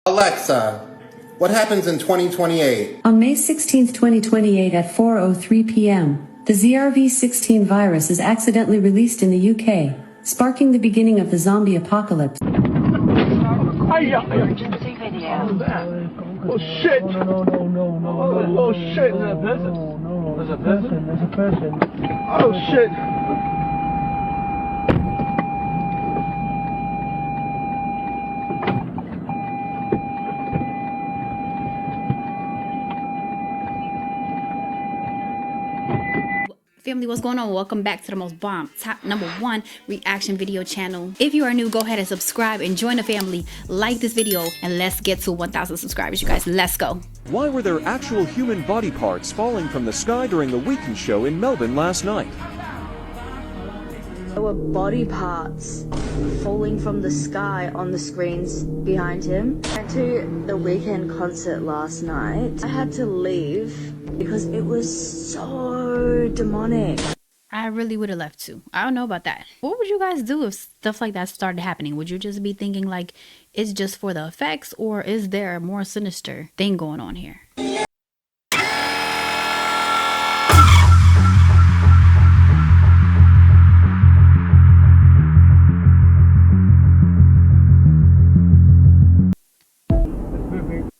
Alexa, what happens in 2028? On May 16, 2028 at 4:03 p.m., the ZRV-16 virus is accidentally released in the UK, sparking the beginning of the zombie apocalypse. Emergency video. Oh shit! No. Oh shit! There's a person. There's a person. There's a person. Oh shit! Family, what's going on? Welcome back to the most bomb top #1 reaction video channel. If you are new, go ahead and subscribe and join the family. Like this video and let's get to 1,000 subscribers, you guys. Let's go. Why were there actual human body parts falling from the sky during the weekend show in Melbourne last night? There were body parts falling from the sky on the screens behind him. I went to the weekend concert last night. I had to leave because it was so demonic. I really would have left too. I don't know about that. What would you guys do if stuff like that started happening? Would you just be thinking like it's just for the effects, or is there a more sinister thing going on here?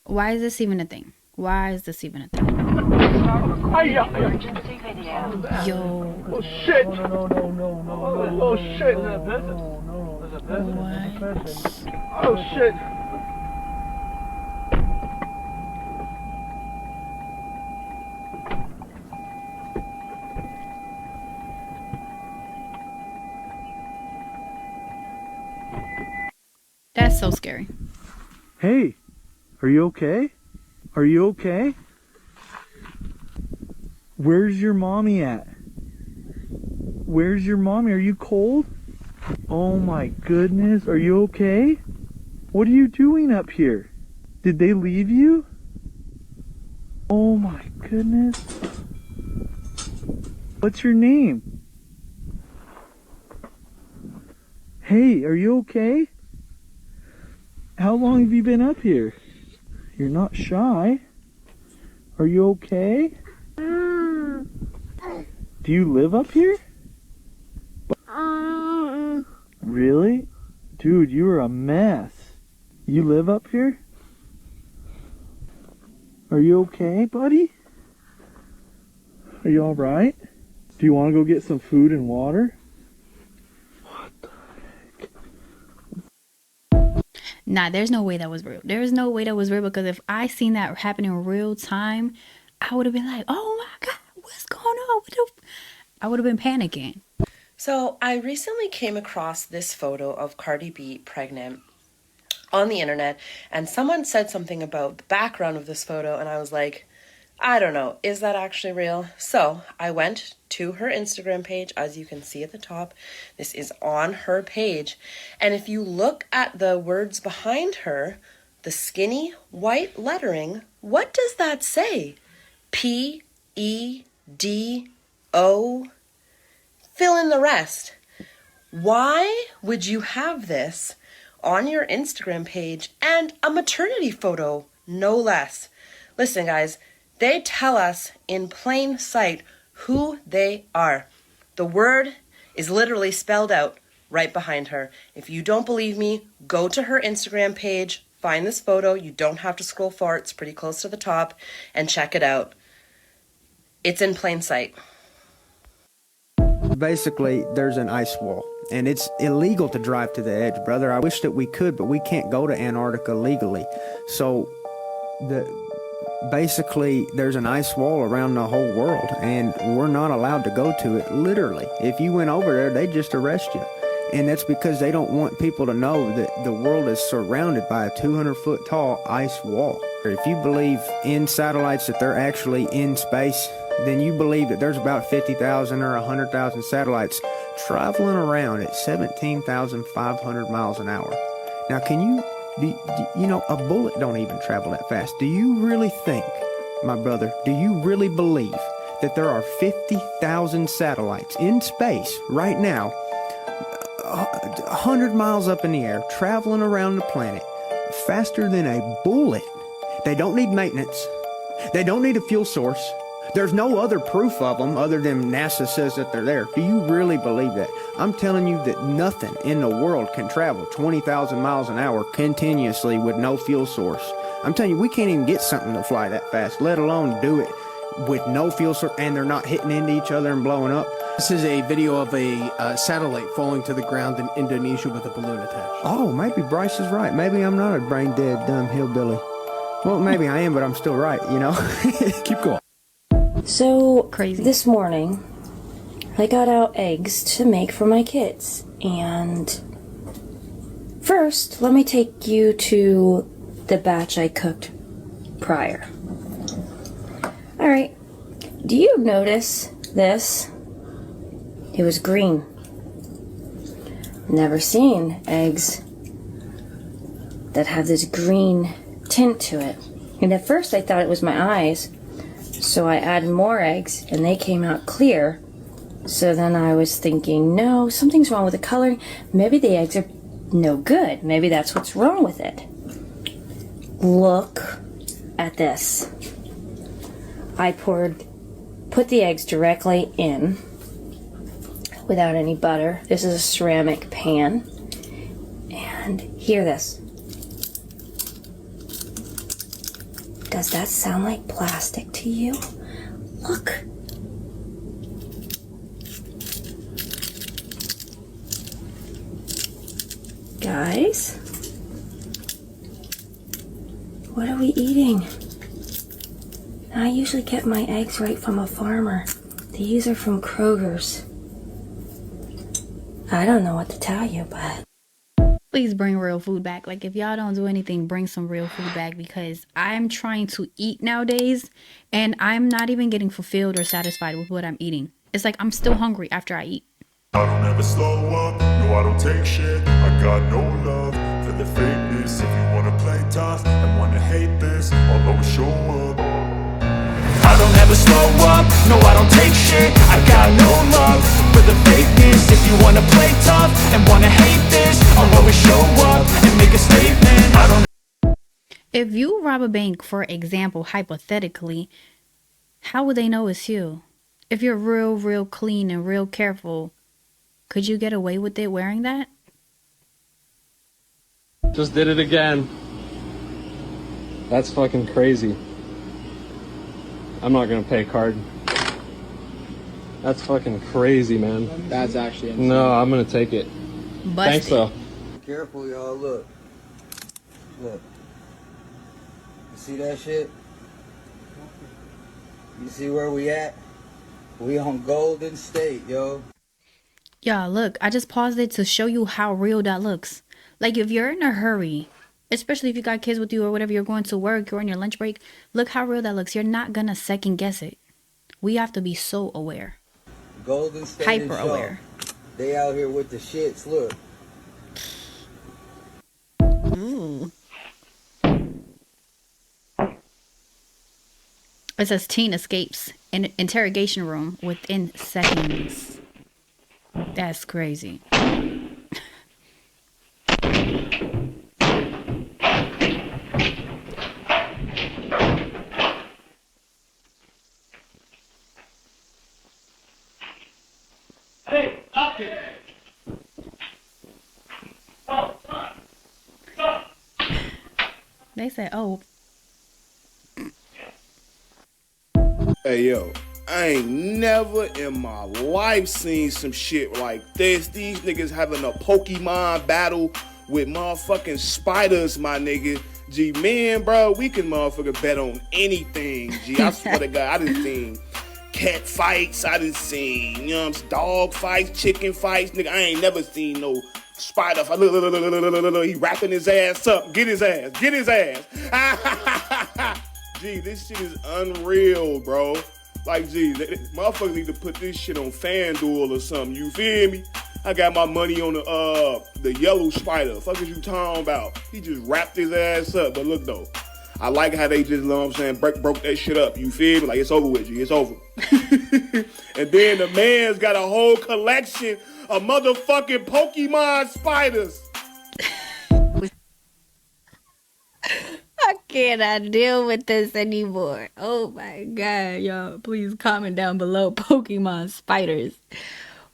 Why is this even a thing? Why is this even a thing? Emergency video. Yo. Oh shit! No. Oh shit! There's a person. There's a person. What? Oh shit! That's so scary. Hey, are you okay? Are you okay? Where's your mommy at? Where's your mommy? Are you cold? Oh my goodness, are you okay? What are you doing up here? Did they leave you? Oh my goodness. What's your name? Hey, are you okay? How long have you been up here? You're not shy. Are you okay? Do you live up here? Really? Dude, you are a mess. You live up here? Are you okay, buddy? Are you alright? Do you want to go get some food and water? Nah, there's no way that was real. There's no way that was real, because if I seen that happen in real time, I would have been like, oh my God, what's going on? I would have been panicking. So I recently came across this photo of Cardi B pregnant on the internet, and someone said something about the background of this photo, and I was like, I don't know, is that actually real? So I went to her Instagram page, as you can see at the top. This is on her page, and if you look at the words behind her, the skinny white lettering, what does that say? P-E-D-O. Fill in the rest. Why would you have this on your Instagram page, and a maternity photo, no less? Listen, guys, they tell us in plain sight who they are. The word is literally spelled out right behind her. If you don't believe me, go to her Instagram page, find this photo. You don't have to scroll far. It's pretty close to the top, and check it out. It's in plain sight. Basically, there's an ice wall, and it's illegal to drive to the edge, brother. I wish that we could, but we can't go to Antarctica legally. So basically, there's an ice wall around the whole world, and we're not allowed to go to it, literally. If you went over there, they'd just arrest you. And that's because they don't want people to know that the world is surrounded by a 200-foot tall ice wall. If you believe in satellites that they're actually in space, then you believe that there's about 50,000 or 100,000 satellites traveling around at 17,500 miles an hour. Now, you know, a bullet don't even travel that fast. Do you really think, my brother, do you really believe that there are 50,000 satellites in space right now, 100 miles up in the air, traveling around the planet, faster than a bullet. They don't need maintenance. They don't need a fuel source. There's no other proof of them other than NASA says that they're there. Do you really believe that? I'm telling you that nothing in the world can travel 20,000 miles an hour continuously with no fuel source. I'm telling you, we can't even get something to fly that fast, let alone do it with no fuel source, and they're not hitting into each other and blowing up. This is a video of a satellite falling to the ground in Indonesia with a balloon attached. Oh, maybe Bryce is right. Maybe I'm not a brain-dead, dumb hillbilly. Well, maybe I am, but I'm still right, you know? Keep going. So, Crazy. This morning, I got out eggs to make for my kids. And first, let me take you to the batch I cooked prior. Alright, do you notice this? It was green. Never seen eggs that have this green tint to it. And at first I thought it was my eyes, so I added more eggs and they came out clear. So then I was thinking, no, something's wrong with the coloring. Maybe the eggs are no good. Maybe that's what's wrong with it. Look at this. I put the eggs directly in without any butter. This is a ceramic pan. And hear this. Does that sound like plastic to you? Look. Guys? What are we eating? I usually get my eggs right from a farmer. These are from Kroger's. I don't know what to tell you, but... Please bring real food back. Like, if y'all don't do anything, bring some real food back, because I'm trying to eat nowadays and I'm not even getting fulfilled or satisfied with what I'm eating. It's like I'm still hungry after I eat. I don't ever slow up, no I don't take shit. I got no love for the fakeness. If you wanna play tough and wanna hate this, I'll always show up. I don't ever slow up, no I don't take shit. I got no love for the fakeness. If you wanna play tough and wanna hate this, I'll always show up and make a statement. I don't. If you rob a bank, for example, hypothetically, how would they know it's you? If you're real clean and real careful, could you get away with it wearing that? Just did it again. That's fucking crazy. I'm not gonna pay card. That's fucking crazy, man. That's actually insane. No, I'm gonna take it. Thanks though. Careful, y'all. Look. Look. You see that shit? You see where we at? We on Golden State, yo. Y'all, look, I just paused it to show you how real that looks. Like, if you're in a hurry, especially if you got kids with you or whatever, you're going to work, you're on your lunch break, look how real that looks. You're not gonna second guess it. We have to be so aware. Golden State hyper aware. They out here with the shits, look. It says teen escapes in interrogation room within seconds. That's crazy. Hey, stop it! Stop! They said, oh. Hey, yo, I ain't never in my life seen some shit like this. These niggas having a Pokemon battle with motherfucking spiders, my nigga. G, man, bro, we can motherfucking bet on anything, G. I swear to God, I done seen cat fights, I done seen, you know what I'm saying, dog fights, chicken fights, nigga. I ain't never seen no spider fight. Look, he wrapping his ass up. Get his ass. Gee, this shit is unreal, bro. Like, gee, motherfuckers need to put this shit on FanDuel or something. You feel me? I got my money on the yellow spider. Fuck is you talking about? He just wrapped his ass up. But look, though, I like how they just, you know what I'm saying, broke that shit up. You feel me? Like, it's over with, G. It's over. And then the man's got a whole collection of motherfucking Pokemon spiders. cannot deal with this anymore. Oh my god, y'all. Please comment down below. Pokemon spiders.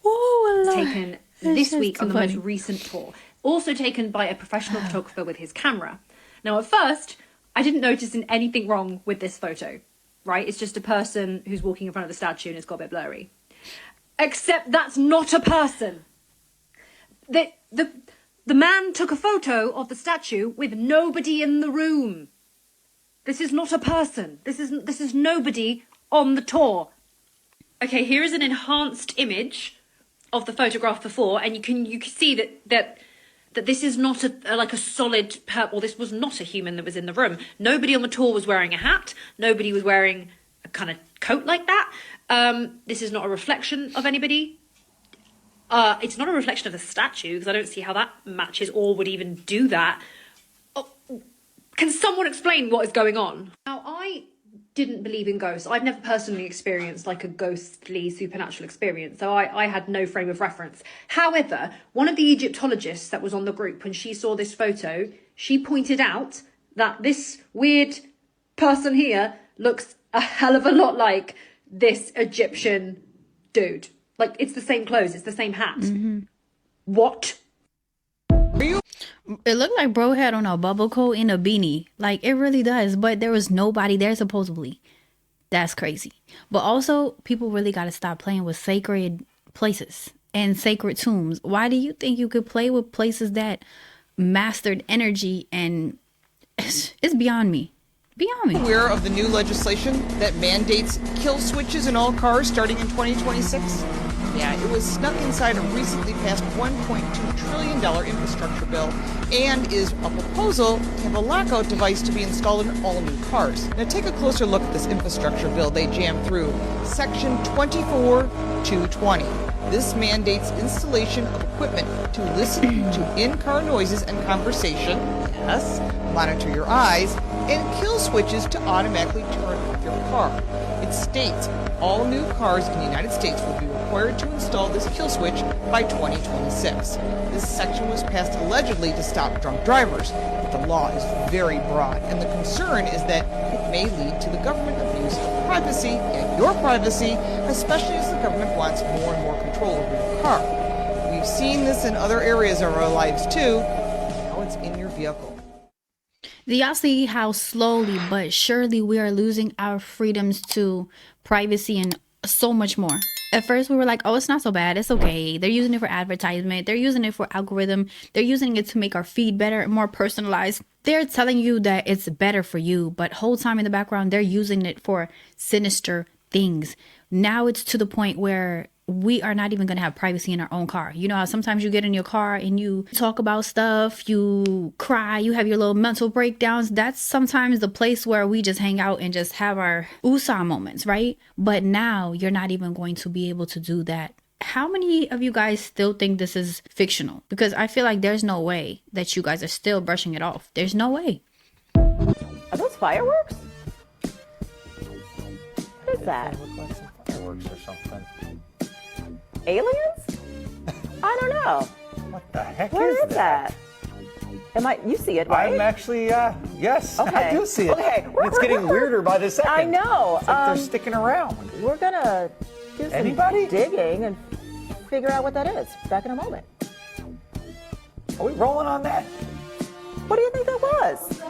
Oh, Lord. Taken That's this just week too on the funny. most recent tour. Also taken by a professional photographer with his camera. Now, at first, I didn't notice anything wrong with this photo, right? It's just a person who's walking in front of the statue and it's got a bit blurry. Except that's not a person. The man took a photo of the statue with nobody in the room. This is not a person. This is nobody on the tour. Okay, here is an enhanced image of the photograph before, and you can see that this is not like a solid or this was not a human that was in the room. Nobody on the tour was wearing a hat. Nobody was wearing a kind of coat like that. This is not a reflection of anybody. It's not a reflection of the statue, because I don't see how that matches or would even do that. Oh, can someone explain what is going on? Now, I didn't believe in ghosts. I've never personally experienced like a ghostly supernatural experience, so I had no frame of reference. However, one of the Egyptologists that was on the group, when she saw this photo, she pointed out that this weird person here looks a hell of a lot like this Egyptian dude. Like, it's the same clothes, it's the same hat. What? It looked like bro had on a bubble coat and a beanie. Like, it really does. But there was nobody there, supposedly. That's crazy. But also, people really got to stop playing with sacred places and sacred tombs. Why do you think you could play with places that mastered energy? And it's beyond me. Beyond me. Aware of the new legislation that mandates kill switches in all cars starting in 2026? Yeah, it was snuck inside a recently passed $1.2 trillion infrastructure bill and is a proposal to have a lockout device to be installed in all new cars. Now take a closer look at this infrastructure bill they jammed through. Section 24220. This mandates installation of equipment to listen to in-car noises and conversation, yes, monitor your eyes, and kill switches to automatically turn off your car. It states all new cars in the United States will be required to install this kill switch by 2026. This section was passed allegedly to stop drunk drivers, but the law is very broad, and the concern is that it may lead to the government abuse of privacy and your privacy, especially as the government wants more and more control over your car. We've seen this in other areas of our lives too. Now it's in your vehicle. Do y'all see how slowly but surely we are losing our freedoms to privacy and so much more? At first we were like, oh, it's not so bad, it's okay. They're using it for advertisement, they're using it for algorithm, they're using it to make our feed better, more personalized. They're telling you that it's better for you, but whole time in the background they're using it for sinister things. Now it's to the point where we are not even going to have privacy in our own car. You know how sometimes you get in your car and you talk about stuff, you cry, you have your little mental breakdowns. That's sometimes the place where we just hang out and just have our USA moments, right? But now you're not even going to be able to do that. How many of you guys still think this is fictional? Because I feel like there's no way that you guys are still brushing it off. There's no way. Are those fireworks? What is that? Look like some fireworks or something. Aliens? I don't know. What the heck Where is that? You see it, right? I'm actually, yes, Okay. I do see it. Okay. And it's getting weirder by the second. I know. It's like they're sticking around. We're gonna do some Anybody? digging and figure out what that is. Back in a moment. Are we rolling on that? What do you think that was?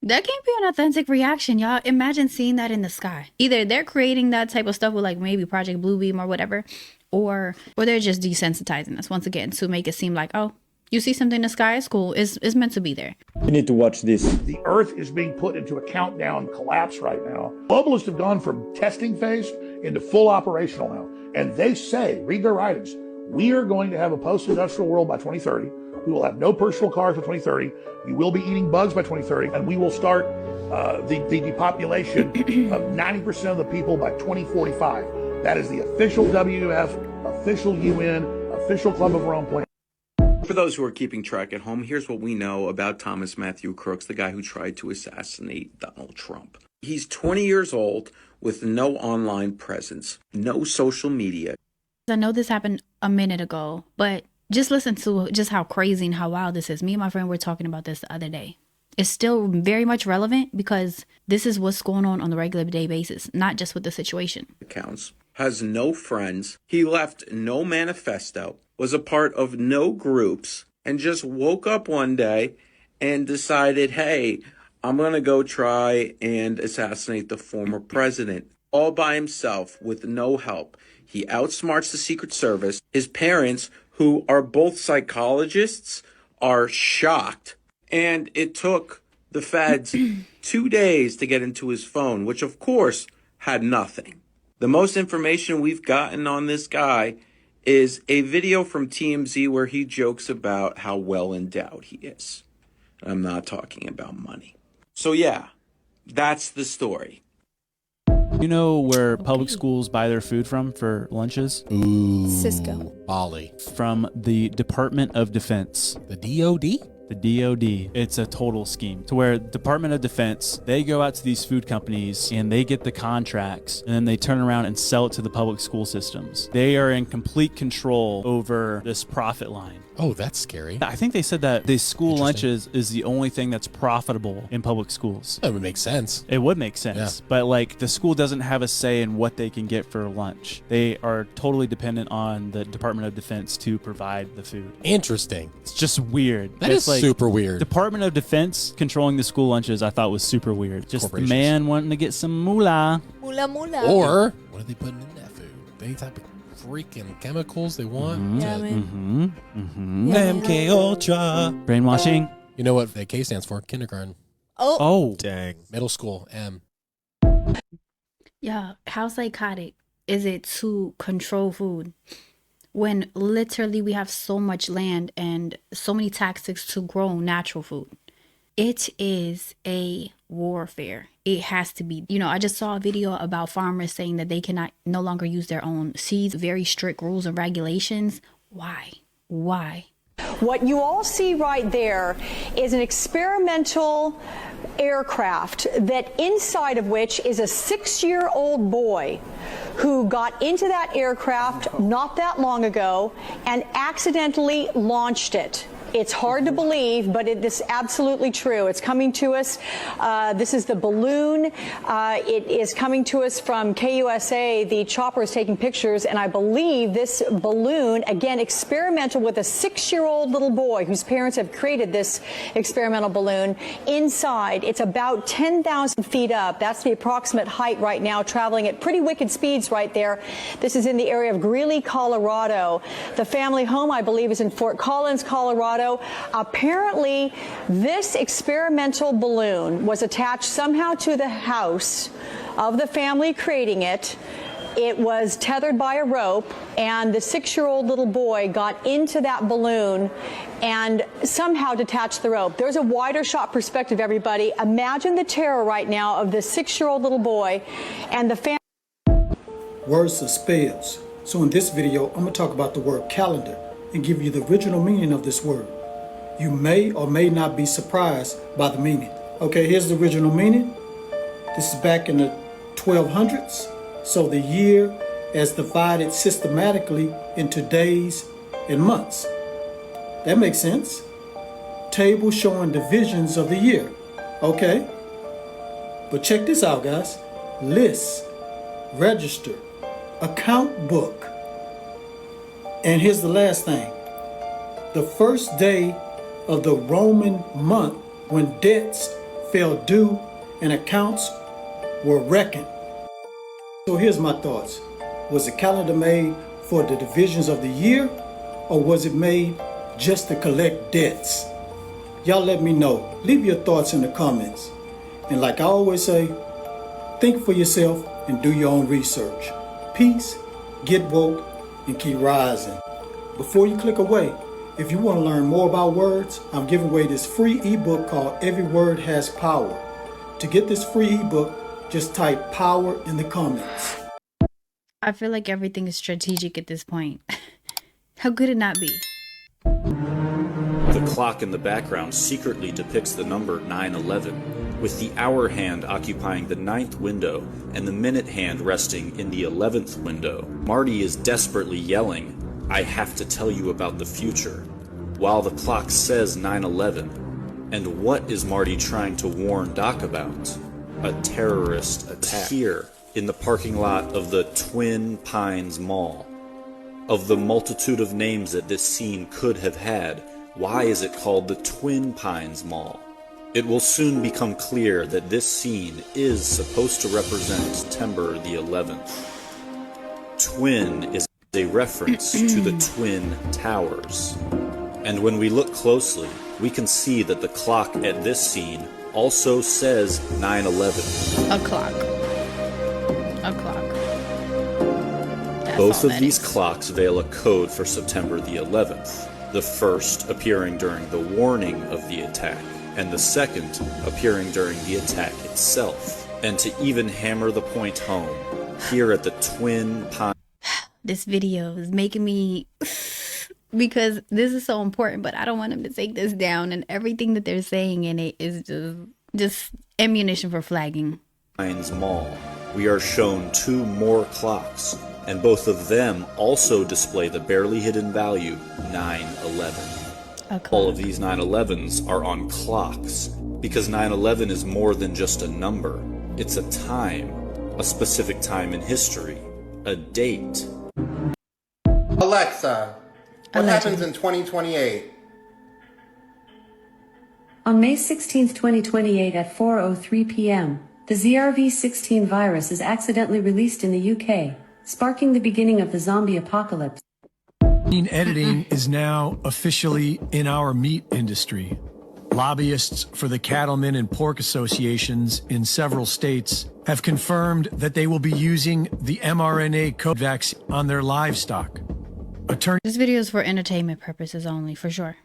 That can't be an authentic reaction, y'all. Imagine seeing that in the sky. Either they're creating that type of stuff with like maybe Project Bluebeam or whatever, or they're just desensitizing us once again to make it seem like, oh, you see something in the sky, it's cool. It's meant to be there. You need to watch this. The Earth is being put into a countdown collapse right now. Globalists have gone from testing phase into full operational now. And they say, read their writings, we are going to have a post-industrial world by 2030. We will have no personal cars by 2030. We will be eating bugs by 2030. And we will start the depopulation of 90% of the people by 2045. That is the official WWF, official UN, official Club of Rome plan. For those who are keeping track at home, here's what we know about Thomas Matthew Crooks, the guy who tried to assassinate Donald Trump. He's 20 years old with no online presence, no social media. I know this happened a minute ago, but just listen to just how crazy and how wild this is. Me and my friend were talking about this the other day. is still very much relevant because this is what's going on the regular day basis, not just with the situation. Accounts, has no friends, he left no manifesto, was a part of no groups, and just woke up one day and decided, hey, I'm going to go try and assassinate the former president all by himself with no help. He outsmarts the Secret Service. His parents, who are both psychologists, are shocked. And it took the feds 2 days to get into his phone, which of course had nothing. The most information we've gotten on this guy is a video from TMZ where he jokes about how well endowed he is. I'm not talking about money. So yeah, that's the story. You know where public schools buy their food from for lunches? Ooh. Cisco. Bali. From the Department of Defense. The DOD? The DOD. It's a total scheme to where Department of Defense, they go out to these food companies and they get the contracts and then they turn around and sell it to the public school systems. They are in complete control over this profit line. Oh, that's scary. I think they said that the school lunches is the only thing that's profitable in public schools. That would make sense. It would make sense. Yeah. But like the school doesn't have a say in what they can get for lunch. They are totally dependent on the Department of Defense to provide the food. Interesting. It's just weird. That is like super weird. Department of Defense controlling the school lunches I thought was super weird. Just the man wanting to get some moolah. Moolah moolah. Or what are they putting in that food? Any type of freaking chemicals they want? Yeah, man. MK Ultra. Brainwashing. You know what the K stands for? Kindergarten. Oh. Dang. Middle school. M. Yeah, how psychotic is it to control food when literally we have so much land and so many tactics to grow natural food? It is a warfare. It has to be. You know, I just saw a video about farmers saying that they cannot no longer use their own seeds, very strict rules and regulations. Why? Why? What you all see right there is an experimental aircraft that inside of which is a 6-year-old boy who got into that aircraft not that long ago and accidentally launched it. It's hard to believe, but it is absolutely true. It's coming to us. This is the balloon. It is coming to us from KUSA. The chopper is taking pictures, and I believe this balloon, again, experimental with a 6-year-old little boy whose parents have created this experimental balloon. Inside, it's about 10,000 feet up. That's the approximate height right now, traveling at pretty wicked speeds right there. This is in the area of Greeley, Colorado. The family home, I believe, is in Fort Collins, Colorado. Apparently, this experimental balloon was attached somehow to the house of the family creating it. It was tethered by a rope, and the 6-year-old little boy got into that balloon and somehow detached the rope. There's a wider shot perspective, everybody. Imagine the terror right now of this 6-year-old little boy and the family. Words are spells. So in this video, I'm going to talk about the word calendar and give you the original meaning of this word. You may or may not be surprised by the meaning. Okay, here's the original meaning. This is back in the 1200s. So the year as divided systematically into days and months. That makes sense. Table showing divisions of the year. Okay. But check this out, guys. List, register, account book. And here's the last thing. The first day of the Roman month when debts fell due and accounts were reckoned. So here's my thoughts. Was the calendar made for the divisions of the year, or was it made just to collect debts? Y'all let me know. Leave your thoughts in the comments. And like I always say, think for yourself and do your own research. Peace, get woke, and keep rising. Before you click away, if you want to learn more about words, I'm giving away this free ebook called Every Word Has Power. To get this free ebook, just type power in the comments. I feel like everything is strategic at this point. How could it not be? The clock in the background secretly depicts the number 9/11, with the hour hand occupying the 9th window and the minute hand resting in the 11th window. Marty is desperately yelling, "I have to tell you about the future," while the clock says 9/11. And what is Marty trying to warn Doc about? A terrorist attack here in the parking lot of the Twin Pines Mall. Of the multitude of names that this scene could have had, why is it called the Twin Pines Mall? It will soon become clear that this scene is supposed to represent September the 11th. Twin is a reference to the Twin Towers. And when we look closely, we can see that the clock at this scene also says 9/11. A clock. Both of these clocks veil a code for September the 11th, the first appearing during the warning of the attack, and the second appearing during the attack itself. And to even hammer the point home, here at the Twin Pines... This video is making me... because this is so important, but I don't want them to take this down, and everything that they're saying in it is just ammunition for flagging. Pines Mall, we are shown 2 more clocks, and both of them also display the barely hidden value 9/11. All of these 9/11s are on clocks, because 9/11 is more than just a number. It's a time, a specific time in history, a date. Alexa, what happens in 2028? On May 16, 2028 at 4:03 p.m., the ZRV-16 virus is accidentally released in the UK, sparking the beginning of the zombie apocalypse. Gene editing is now officially in our meat industry. Lobbyists for the cattlemen and pork associations in several states have confirmed that they will be using the mRNA COVID vaccine on their livestock. This video is for entertainment purposes only, for sure.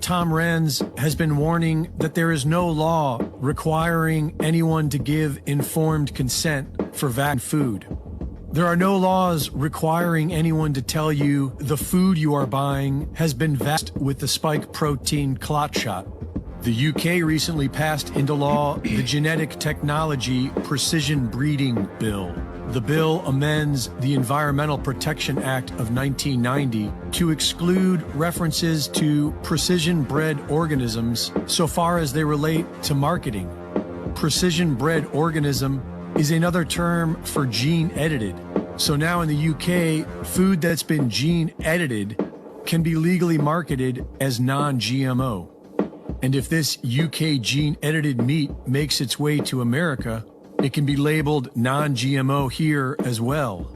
Tom Renz has been warning that there is no law requiring anyone to give informed consent for vaccine food. There are no laws requiring anyone to tell you the food you are buying has been vaxxed with the spike protein clot shot. The UK recently passed into law the Genetic Technology Precision Breeding Bill. The bill amends the Environmental Protection Act of 1990 to exclude references to precision-bred organisms so far as they relate to marketing. Precision-bred organism is another term for gene-edited. So now in the UK, food that's been gene-edited can be legally marketed as non-GMO. And if this UK gene-edited meat makes its way to America, it can be labeled non-GMO here as well.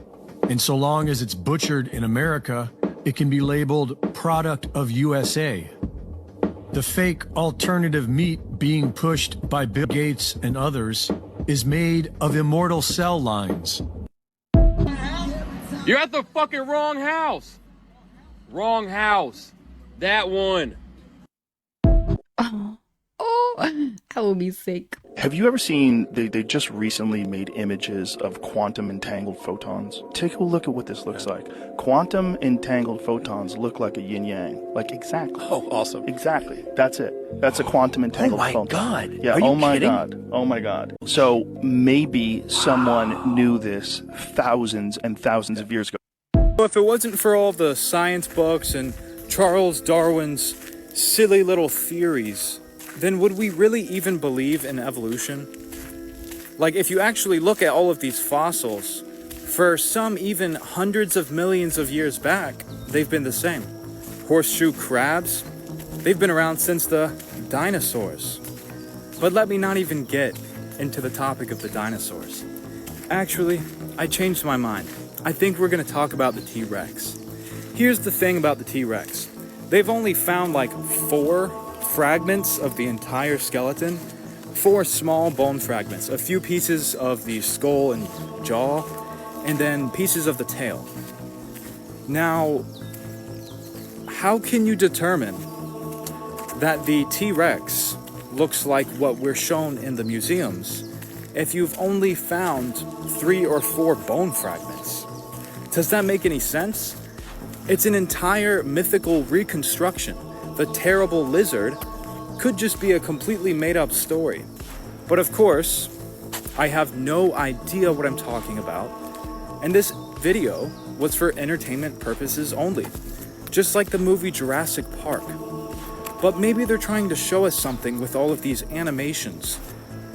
And so long as it's butchered in America, it can be labeled product of USA. The fake alternative meat being pushed by Bill Gates and others is made of immortal cell lines. You're at the fucking wrong house. Wrong house. That one. Oh, I will be sick. Have you ever seen, they just recently made images of quantum entangled photons? Take a look at what this looks like. Quantum entangled photons look like a yin-yang. Like exactly. Oh, awesome. Exactly. That's it. That's a quantum entangled photon. Oh my God. Yeah, Are you oh my kidding? God. Oh my God. So maybe someone knew this thousands and thousands of years ago. If it wasn't for all the science books and Charles Darwin's silly little theories, then would we really even believe in evolution? Like, if you actually look at all of these fossils, for some even hundreds of millions of years back, they've been the same. Horseshoe crabs, they've been around since the dinosaurs. But let me not even get into the topic of the dinosaurs. Actually, I changed my mind. I think we're gonna talk about the T-Rex. Here's the thing about the T-Rex. They've only found like 4 fragments of the entire skeleton, 4 small bone fragments, a few pieces of the skull and jaw, and then pieces of the tail. Now, how can you determine that the T-Rex looks like what we're shown in the museums if you've only found 3 or 4 bone fragments? Does that make any sense? It's an entire mythical reconstruction. The terrible lizard could just be a completely made-up story. But of course, I have no idea what I'm talking about, and this video was for entertainment purposes only, just like the movie Jurassic Park. But maybe they're trying to show us something with all of these animations.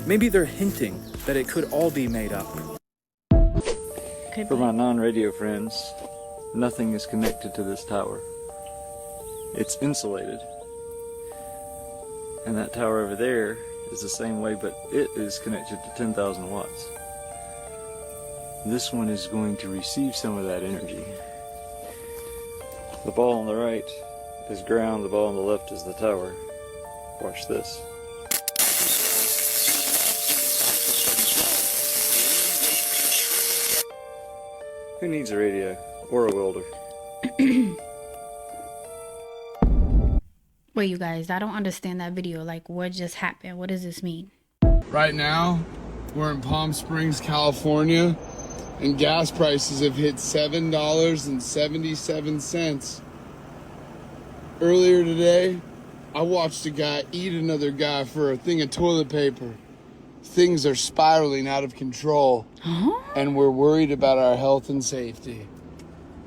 Maybe they're hinting that it could all be made up. For my non-radio friends, nothing is connected to this tower. It's insulated. And that tower over there is the same way, but it is connected to 10,000 watts. This one is going to receive some of that energy. The ball on the right is ground, the ball on the left is the tower. Watch this. Who needs a radio or a welder? Wait, you guys, I don't understand that video. Like, what just happened? What does this mean? Right now, we're in Palm Springs, California, and gas prices have hit $7.77. Earlier today, I watched a guy eat another guy for a thing of toilet paper. Things are spiraling out of control, and we're worried about our health and safety.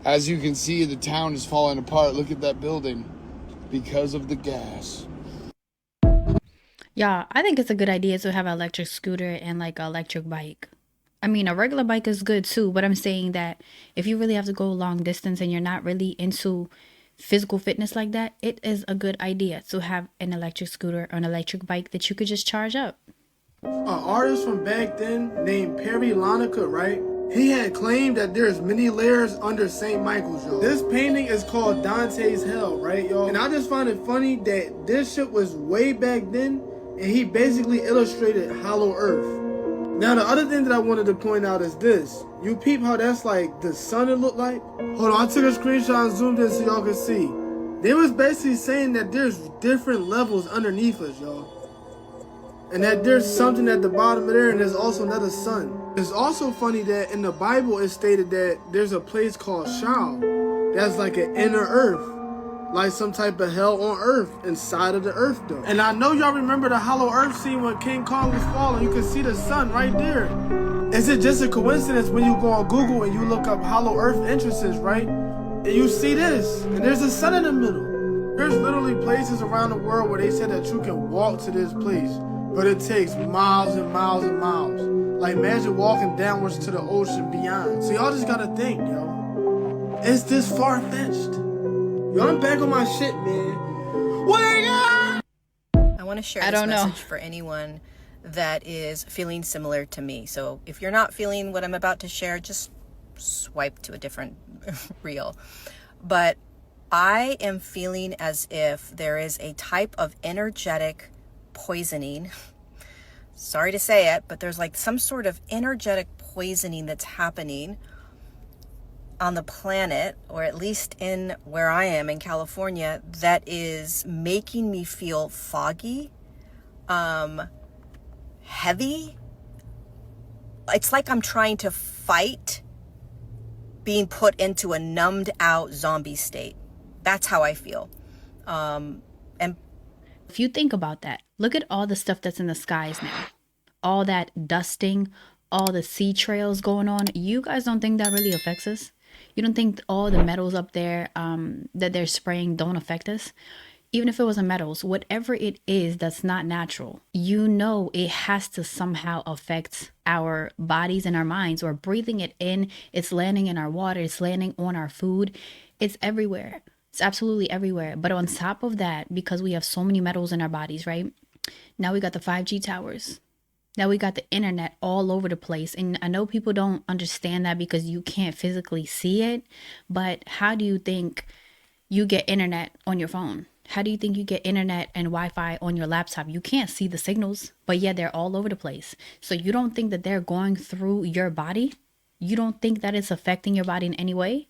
As you can see, the town is falling apart. Look at that building. Because of the gas. Yeah, I think it's a good idea to have an electric scooter and like an electric bike. I mean, a regular bike is good too, but I'm saying that if you really have to go long distance and you're not really into physical fitness like that, it is a good idea to have an electric scooter or an electric bike that you could just charge up. An artist from back then named Perry Lonica, right? He had claimed that there's many layers under St. Michael's, yo. This painting is called Dante's Hell, right, y'all? And I just find it funny that this shit was way back then, and he basically illustrated Hollow Earth. Now, the other thing that I wanted to point out is this. You peep how that's like the sun it looked like? Hold on, I took a screenshot and zoomed in so y'all can see. They was basically saying that there's different levels underneath us, y'all. And that there's something at the bottom of there, and there's also another sun. It's also funny that in the Bible it stated that there's a place called Sheol. That's like an inner earth. Like some type of hell on earth, inside of the earth though. And I know y'all remember the Hollow Earth scene when King Kong was falling. You can see the sun right there. Is it just a coincidence when you go on Google and you look up Hollow Earth entrances, right? And you see this, and there's a sun in the middle. There's literally places around the world where they said that you can walk to this place. But it takes miles and miles and miles. Like imagine walking downwards to the ocean beyond. So y'all just gotta think, yo. It's this far-fetched. Yo, I'm back on my shit, man. Wake up! I want to share this message for anyone that is feeling similar to me. So if you're not feeling what I'm about to share, just swipe to a different reel. But I am feeling as if there is a type of energetic poisoning. Sorry to say it, but there's like some sort of energetic poisoning that's happening on the planet, or at least in where I am in California, that is making me feel foggy, heavy. It's like I'm trying to fight being put into a numbed out zombie state. That's how I feel. And if you think about that, look at all the stuff that's in the skies now. All that dusting, all the sea trails going on. You guys don't think that really affects us? You don't think all the metals up there that they're spraying don't affect us? Even if it wasn't metals, whatever it is that's not natural, you know it has to somehow affect our bodies and our minds. We're breathing it in. It's landing in our water. It's landing on our food. It's everywhere. It's absolutely everywhere. But on top of that, because we have so many metals in our bodies, right? Now we got the 5G towers. Now we got the internet all over the place. And I know people don't understand that because you can't physically see it. But how do you think you get internet on your phone? How do you think you get internet and Wi-Fi on your laptop? You can't see the signals, but yeah, they're all over the place. So you don't think that they're going through your body? You don't think that it's affecting your body in any way?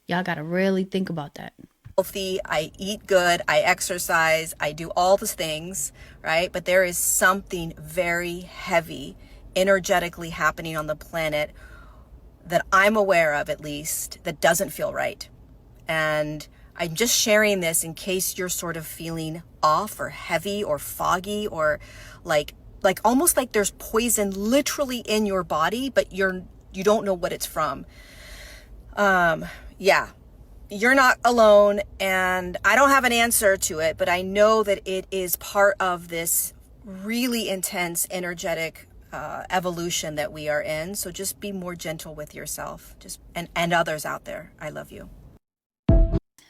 Y'all got to really think about that. Healthy, I eat good, I exercise, I do all the things, right? But there is something very heavy energetically happening on the planet that I'm aware of, at least, that doesn't feel right. And I'm just sharing this in case you're sort of feeling off or heavy or foggy or like almost like there's poison literally in your body, but you don't know what it's from. Yeah. you're not alone, and I don't have an answer to it, but I know that it is part of this really intense, energetic evolution that we are in. So just be more gentle with yourself, and others out there. I love you.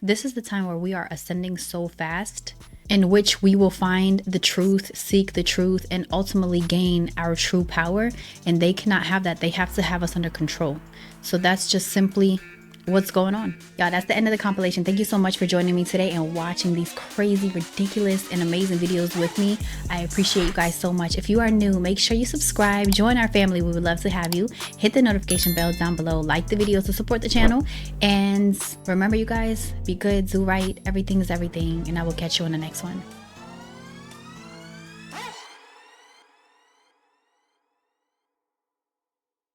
This is the time where we are ascending so fast, in which we will find the truth, seek the truth, and ultimately gain our true power. And they cannot have that. They have to have us under control. So that's just simply what's going on. Y'all, that's the end of the compilation. Thank you so much for joining me today and watching these crazy, ridiculous, and amazing videos with me. I appreciate you guys so much. If you are new, make sure you subscribe, join our family. We would love to have you. Hit the notification bell down below, like the videos to support the channel, and remember, you guys, be good, do right, everything is everything, and I will catch you on the next one.